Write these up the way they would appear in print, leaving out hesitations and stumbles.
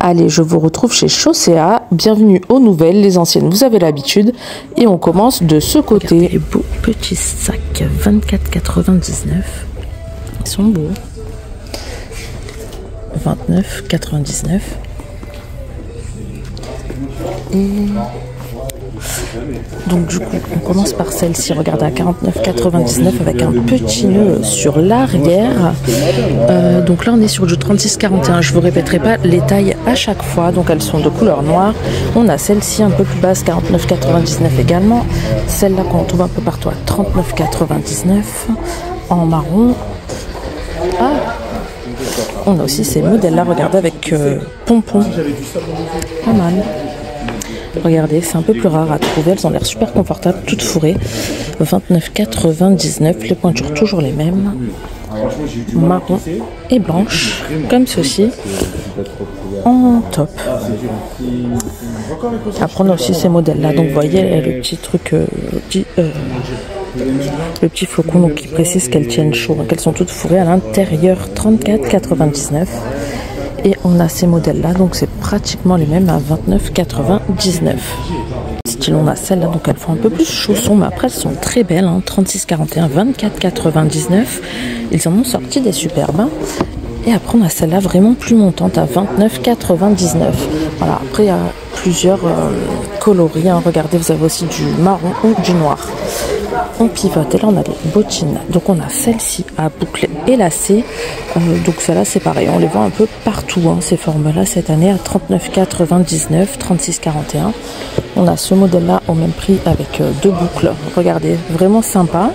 Allez, je vous retrouve chez Chaussea. Bienvenue aux nouvelles, les anciennes, vous avez l'habitude. Et on commence de ce côté. Regardez les beaux petits sacs 24,99. Ils sont beaux. 29,99. Et donc du coup, on commence par celle-ci. Regardez, à 49,99 avec un petit nœud sur l'arrière. Donc là, on est sur du 36,41. Je vous répéterai pas les tailles à chaque fois. Donc elles sont de couleur noire. On a celle-ci un peu plus basse, 49,99 également. Celle-là qu'on trouve un peu partout à 39,99 en marron. Ah, on a aussi ces modèles-là. Regardez avec pompons. Pas mal. Regardez, c'est un peu plus rare à trouver, elles ont l'air super confortables, toutes fourrées. 29,99, les pointures toujours les mêmes, marron et blanche, comme ceci, en top. Après on a aussi ces modèles-là, donc vous voyez le petit truc, le petit flocon donc, qui précise qu'elles tiennent chaud, qu'elles sont toutes fourrées à l'intérieur, 34,99. Et on a ces modèles-là, donc c'est pratiquement les mêmes à 29,99. Style, on a celles-là, donc elles font un peu plus chausson, mais après elles sont très belles, hein, 36,41, 24,99. Ils en ont sorti des superbes. Et après on a celle-là vraiment plus montante à 29,99. Voilà, après il y a plusieurs coloris, hein. Regardez, vous avez aussi du marron ou du noir. On pivote et là on a des bottines, donc on a celle-ci à boucle et lacée, donc celle-là c'est pareil, on les voit un peu partout, hein, ces formes là cette année à 39,99, 36,41. On a ce modèle là au même prix avec deux boucles, regardez, vraiment sympa.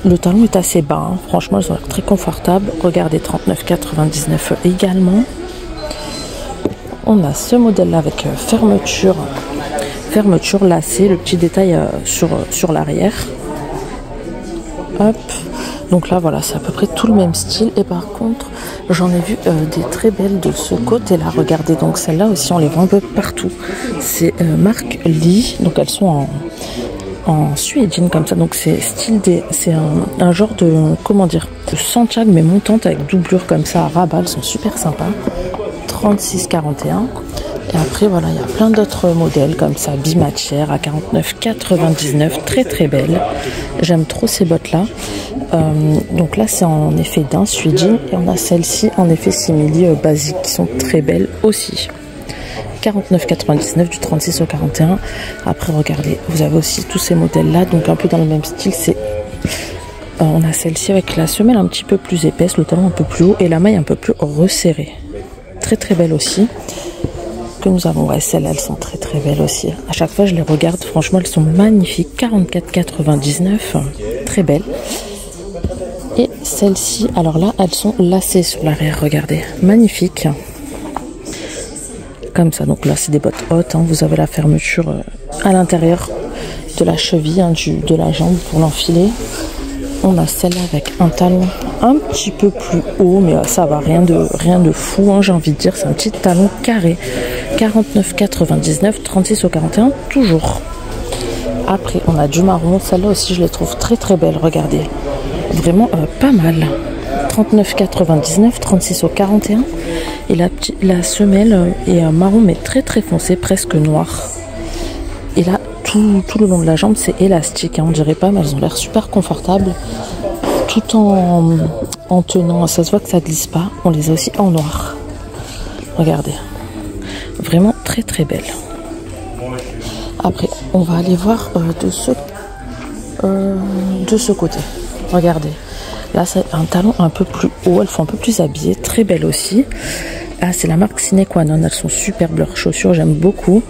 Le talon est assez bas, hein. Franchement elles ont l'air très confortables. Regardez, 39,99 également. On a ce modèle là avec fermeture lacée, le petit détail sur l'arrière. Hop, donc là voilà, c'est à peu près tout le même style. Et par contre j'en ai vu des très belles de ce côté là, regardez, donc celles-là aussi on les voit un peu partout. C'est marque Lee, donc elles sont en suédine comme ça, donc c'est style c'est un genre de, comment dire, de Santiago mais montante avec doublure comme ça à rabat. Elles sont super sympas. 36,41. Et après voilà, il y a plein d'autres modèles comme ça, bimatière à 49,99, très très belle. J'aime trop ces bottes là. Donc là c'est en effet d'un suédine et on a celle-ci en effet simili basique qui sont très belles aussi. 49,99 du 36 au 41. Après regardez, vous avez aussi tous ces modèles là, donc un peu dans le même style. C'est on a celle-ci avec la semelle un petit peu plus épaisse, le talon un peu plus haut et la maille un peu plus resserrée. Très très belle aussi. Que nous avons, ouais, celles-là elles sont très très belles aussi. À chaque fois je les regarde, franchement elles sont magnifiques. 44,99, très belles. Et celles-ci, alors là elles sont lacées sur l'arrière, regardez, magnifiques comme ça. Donc là c'est des bottes hautes, hein. Vous avez la fermeture à l'intérieur de la cheville, hein, de la jambe pour l'enfiler. On a celle-là avec un talon un petit peu plus haut, mais ça va, rien de fou, hein, j'ai envie de dire. C'est un petit talon carré. 49,99, 36 au 41, toujours. Après, on a du marron. Celle-là aussi, je les trouve très très belles. Regardez, vraiment pas mal. 39,99, 36 au 41. Et la semelle est marron, mais très très foncé, presque noir. Et là, tout le long de la jambe, c'est élastique, hein, on dirait pas, mais elles ont l'air super confortables. Tout en tenant, ça se voit que ça glisse pas. On les a aussi en noir. Regardez, vraiment très très belle. Après, on va aller voir de ce côté. Regardez, là c'est un talon un peu plus haut, elles font un peu plus habillées, très belles aussi. Ah, c'est la marque Sine Qua Non, elles sont superbes leurs chaussures, j'aime beaucoup.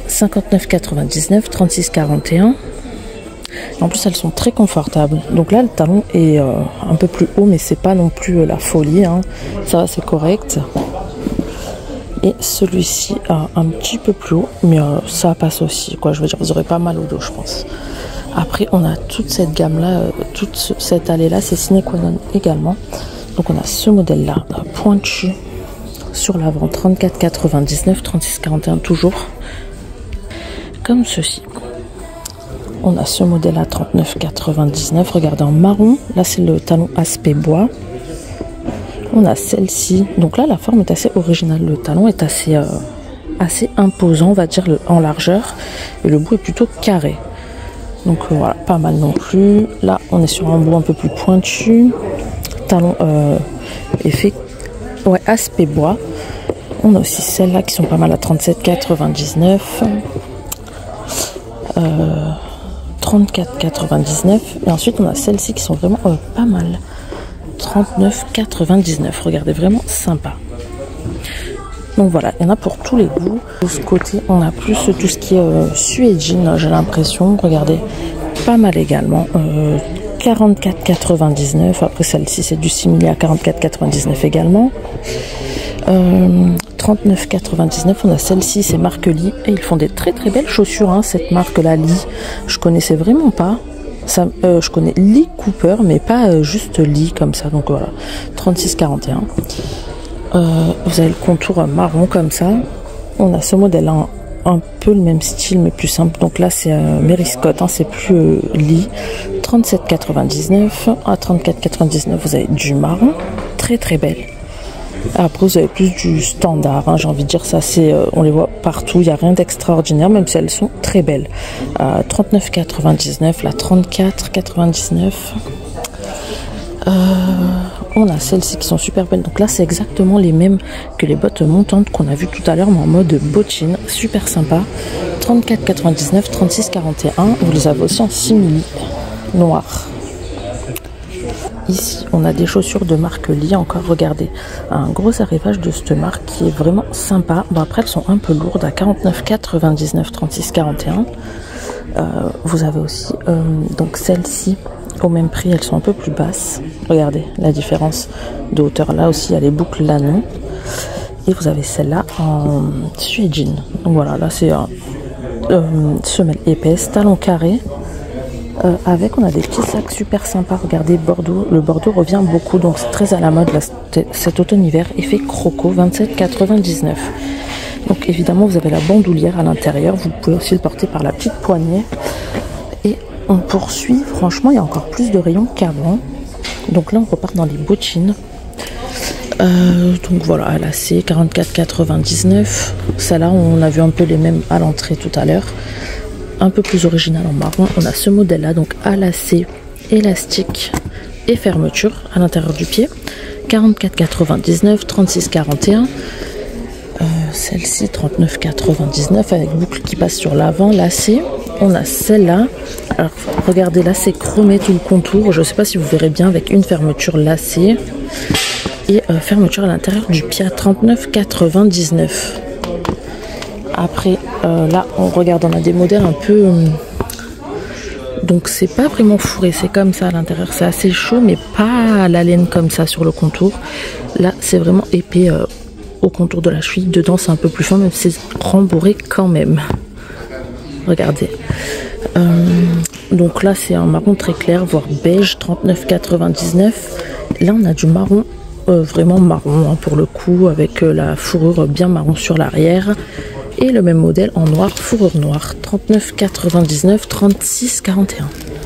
59,99, 36,41. En plus elles sont très confortables. Donc là le talon est un peu plus haut, mais c'est pas non plus la folie, hein. Ça va, c'est correct. Et celui-ci un petit peu plus haut, mais ça passe aussi, quoi. Je veux dire, vous aurez pas mal au dos, je pense. Après on a toute cette gamme là, toute cette allée là, c'est Sine Qua Non également. Donc on a ce modèle là, pointu sur l'avant, 34,99, 36,41 toujours. Comme ceci. On a ce modèle à 39,99. Regardez, en marron. Là, c'est le talon aspect bois. On a celle-ci. Donc là, la forme est assez originale. Le talon est assez imposant, on va dire, en largeur. Et le bout est plutôt carré. Donc voilà, pas mal non plus. Là, on est sur un bout un peu plus pointu. Talon effet aspect bois. On a aussi celles-là qui sont pas mal à 37,99. 34,99. Et ensuite, on a celles-ci qui sont vraiment pas mal. 39,99. Regardez, vraiment sympa. Donc voilà, il y en a pour tous les goûts. De ce côté, on a plus tout ce qui est suédine, j'ai l'impression. Regardez, pas mal également. 44,99. Après, celle-ci, c'est du simili à 44,99 également. 39,99. On a celle-ci, c'est marque Lee. Et ils font des très très belles chaussures, hein, cette marque-là, Lee. Je connaissais vraiment pas. Ça, je connais Lee Cooper, mais pas juste Lee comme ça. Donc voilà, 36,41. Vous avez le contour marron comme ça. On a ce modèle un peu le même style mais plus simple. Donc là c'est Mary Scott, hein, c'est plus Lee. 37,99. À 34,99 vous avez du marron, très très belle. Après vous avez plus du standard, hein, j'ai envie de dire ça, c'est on les voit partout, il n'y a rien d'extraordinaire, même si elles sont très belles. 39,99, la 34,99. On a celles-ci qui sont super belles. Donc là, c'est exactement les mêmes que les bottes montantes qu'on a vu tout à l'heure, mais en mode bottine. Super sympa. 34,99, 36,41. Vous les avez aussi en simili noir. Ici, on a des chaussures de marque Lee. Encore, regardez, un gros arrivage de cette marque qui est vraiment sympa. Bon, après, elles sont un peu lourdes à 49,99, 36,41. Vous avez aussi donc celles-ci. Au même prix, elles sont un peu plus basses. Regardez la différence de hauteur. Là aussi, il y a les boucles Lanon. Et vous avez celle-là en suédine. Donc voilà, là c'est semelle épaisse, talon carré. On a des petits sacs super sympas. Regardez, Bordeaux. Le Bordeaux revient beaucoup, donc c'est très à la mode là, cet automne-hiver. Effet croco, 27,99. Donc évidemment, vous avez la bandoulière à l'intérieur. Vous pouvez aussi le porter par la petite poignée. Et on poursuit, franchement il y a encore plus de rayons qu'avant. Donc là on repart dans les bottines. Donc voilà, à lacet, 44,99. Celle-là on a vu un peu les mêmes à l'entrée tout à l'heure. Un peu plus original en marron. On a ce modèle là, donc à lacet, élastique et fermeture à l'intérieur du pied. 44,99, 36,41. Celle-ci 39,99 avec boucle qui passe sur l'avant, lacet. On a celle-là. Alors regardez là, c'est chromé tout le contour. Je ne sais pas si vous verrez bien, avec une fermeture lacée et fermeture à l'intérieur du pied à 39,99. Après là on regarde, on a des modèles un peu donc c'est pas vraiment fourré, c'est comme ça à l'intérieur, c'est assez chaud mais pas à la laine comme ça sur le contour. Là c'est vraiment épais au contour de la cheville. Dedans c'est un peu plus fin, même si c'est rembourré quand même. Regardez. Donc là c'est un marron très clair, voire beige, 39,99. Là on a du marron, vraiment marron hein, pour le coup, avec la fourrure bien marron sur l'arrière. Et le même modèle en noir, fourrure noire, 39,99, 36,41. Dans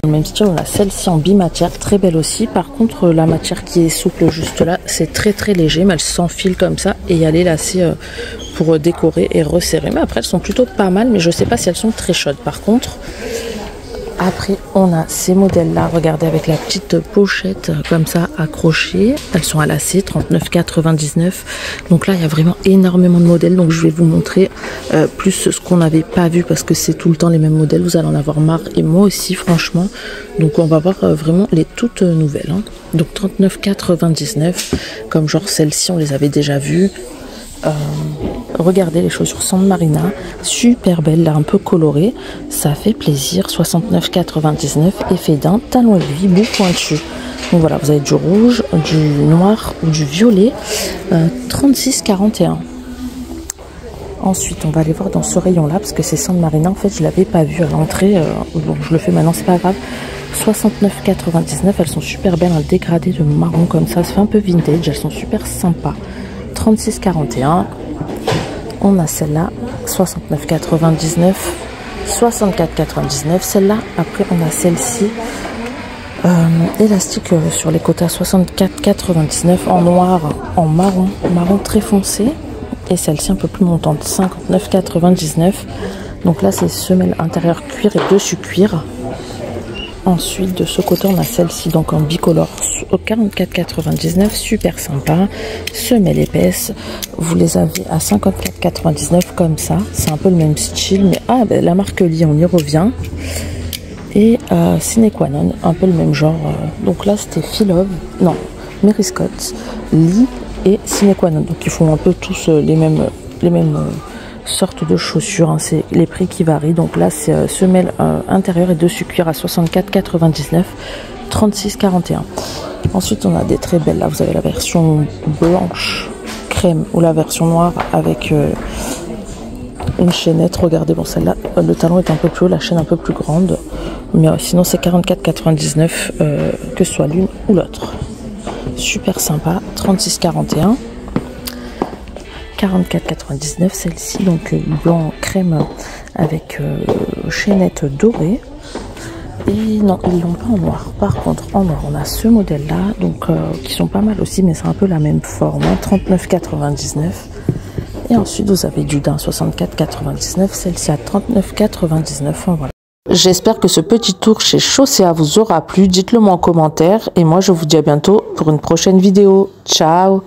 le même style, on a celle-ci en bimatière, très belle aussi. Par contre, la matière qui est souple juste là, c'est très très léger, mais elle s'enfile comme ça. Et il y a les lacets pour décorer et resserrer. Mais après, elles sont plutôt pas mal, mais je sais pas si elles sont très chaudes. Par contre, après, on a ces modèles-là, regardez, avec la petite pochette comme ça accrochée. Elles sont à lacets, 39,99. Donc là, il y a vraiment énormément de modèles. Donc je vais vous montrer plus ce qu'on n'avait pas vu parce que c'est tout le temps les mêmes modèles. Vous allez en avoir marre et moi aussi, franchement. Donc on va voir vraiment les toutes nouvelles. Hein. Donc 39,99. Comme genre celles-ci, on les avait déjà vues. Regardez les chaussures San Marina, super belles, là un peu colorées, ça fait plaisir. 69,99, effet d'un, talon aiguille, bout pointu. Donc voilà, vous avez du rouge, du noir ou du violet. 36,41. Ensuite on va aller voir dans ce rayon là parce que c'est San Marina, en fait je l'avais pas vu à l'entrée. Bon, je le fais maintenant, c'est pas grave. 69,99, elles sont super belles, un dégradé de marron comme ça fait un peu vintage, elles sont super sympas. 36,41. On a celle-là, 69,99, 64,99. Celle-là, après on a celle-ci, Élastique sur les côtés à 64,99 en noir, en marron très foncé. Et celle-ci un peu plus montante, 59,99. Donc là c'est semelle intérieure cuir et dessus cuir. Ensuite de ce côté on a celle-ci donc en bicolore au 44,99, super sympa. Semelle épaisse, vous les avez à 54,99 comme ça. C'est un peu le même style, mais la marque Lee, on y revient. Et Sine Qua Non, un peu le même genre. Donc là c'était Mary Scott, Lee et Sine Qua Non. Donc ils font un peu tous les mêmes sortes de chaussures, hein. C'est les prix qui varient. Donc là c'est semelle intérieure et dessus cuir à 64,99, 36,41. Ensuite on a des très belles, là vous avez la version blanche crème ou la version noire avec une chaînette. Regardez, bon celle-là le talon est un peu plus haut, la chaîne un peu plus grande, mais sinon c'est 44,99 que ce soit l'une ou l'autre. Super sympa, 36,41. 44,99 celle-ci, donc blanc crème avec chaînette dorée. Et non, ils l'ont pas en noir. Par contre en noir on a ce modèle là, donc qui sont pas mal aussi, mais c'est un peu la même forme, hein, 39,99. Et ensuite vous avez du daim 64,99, celle-ci à 39,99. Enfin, voilà. J'espère que ce petit tour chez Chaussea vous aura plu. Dites-le moi en commentaire et moi je vous dis à bientôt pour une prochaine vidéo. Ciao!